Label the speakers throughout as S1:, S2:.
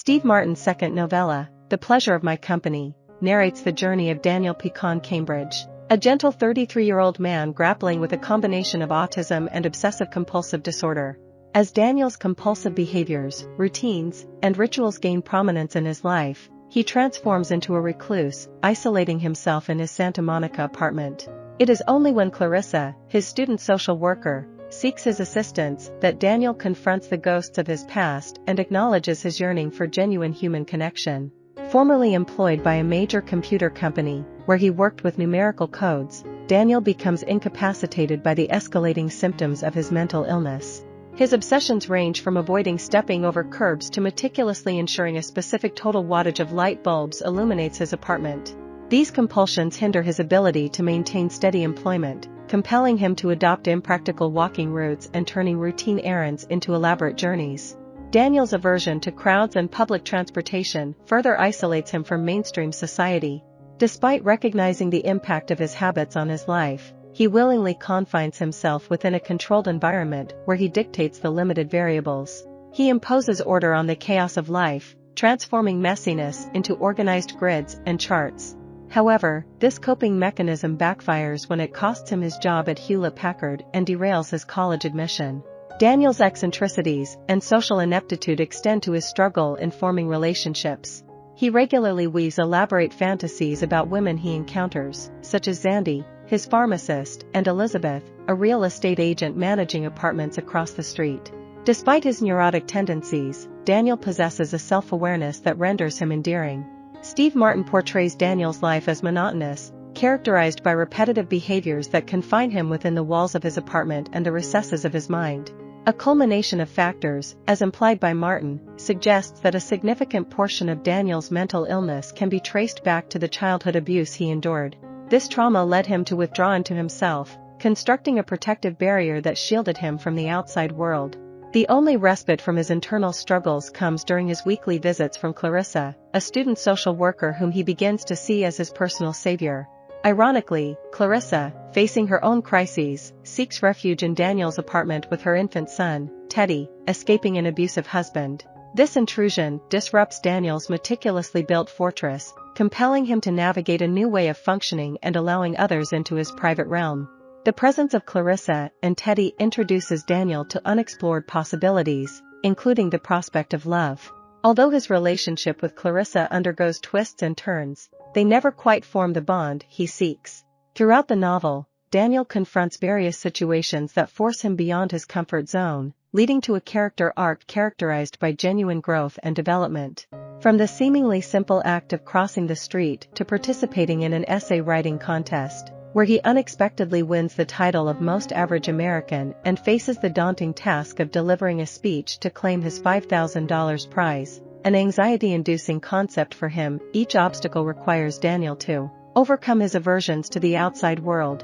S1: Steve Martin's second novella, The Pleasure of My Company, narrates the journey of Daniel Pecan Cambridge, a gentle 33-year-old man grappling with a combination of autism and obsessive-compulsive disorder. As Daniel's compulsive behaviors, routines, and rituals gain prominence in his life, he transforms into a recluse, isolating himself in his Santa Monica apartment. It is only when Clarissa, his student social worker, seeks his assistance that Daniel confronts the ghosts of his past and acknowledges his yearning for genuine human connection. Formerly employed by a major computer company, where he worked with numerical codes, Daniel becomes incapacitated by the escalating symptoms of his mental illness. His obsessions range from avoiding stepping over curbs to meticulously ensuring a specific total wattage of light bulbs illuminates his apartment. These compulsions hinder his ability to maintain steady employment, compelling him to adopt impractical walking routes and turning routine errands into elaborate journeys. Daniel's aversion to crowds and public transportation further isolates him from mainstream society. Despite recognizing the impact of his habits on his life, he willingly confines himself within a controlled environment where he dictates the limited variables. He imposes order on the chaos of life, transforming messiness into organized grids and charts. However, this coping mechanism backfires when it costs him his job at Hewlett-Packard and derails his college admission. Daniel's eccentricities and social ineptitude extend to his struggle in forming relationships. He regularly weaves elaborate fantasies about women he encounters, such as Zandy, his pharmacist, and Elizabeth, a real estate agent managing apartments across the street. Despite his neurotic tendencies, Daniel possesses a self-awareness that renders him endearing. Steve Martin portrays Daniel's life as monotonous, characterized by repetitive behaviors that confine him within the walls of his apartment and the recesses of his mind. A culmination of factors, as implied by Martin, suggests that a significant portion of Daniel's mental illness can be traced back to the childhood abuse he endured. This trauma led him to withdraw into himself, constructing a protective barrier that shielded him from the outside world. The only respite from his internal struggles comes during his weekly visits from Clarissa, a student social worker whom he begins to see as his personal savior. Ironically, Clarissa, facing her own crises, seeks refuge in Daniel's apartment with her infant son, Teddy, escaping an abusive husband. This intrusion disrupts Daniel's meticulously built fortress, compelling him to navigate a new way of functioning and allowing others into his private realm. The presence of Clarissa and Teddy introduces Daniel to unexplored possibilities, including the prospect of love. Although his relationship with Clarissa undergoes twists and turns, they never quite form the bond he seeks. Throughout the novel, Daniel confronts various situations that force him beyond his comfort zone, leading to a character arc characterized by genuine growth and development. From the seemingly simple act of crossing the street to participating in an essay writing contest, where he unexpectedly wins the title of Most Average American and faces the daunting task of delivering a speech to claim his $5,000 prize, an anxiety-inducing concept for him, each obstacle requires Daniel to overcome his aversions to the outside world.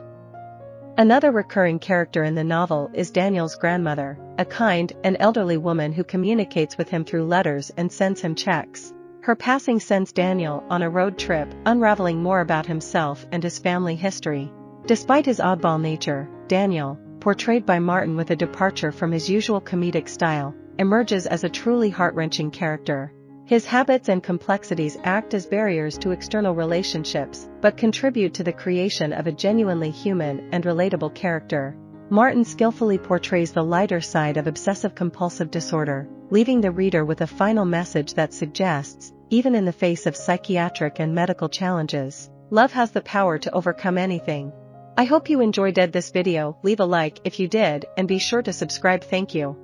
S1: Another recurring character in the novel is Daniel's grandmother, a kind and elderly woman who communicates with him through letters and sends him checks. Her passing sends Daniel on a road trip, unraveling more about himself and his family history. Despite his oddball nature, Daniel, portrayed by Martin with a departure from his usual comedic style, emerges as a truly heart-wrenching character. His habits and complexities act as barriers to external relationships, but contribute to the creation of a genuinely human and relatable character. Martin skillfully portrays the lighter side of obsessive-compulsive disorder, leaving the reader with a final message that suggests, even in the face of psychiatric and medical challenges, love has the power to overcome anything. I hope you enjoyed this video. Leave a like if you did, and be sure to subscribe. Thank you.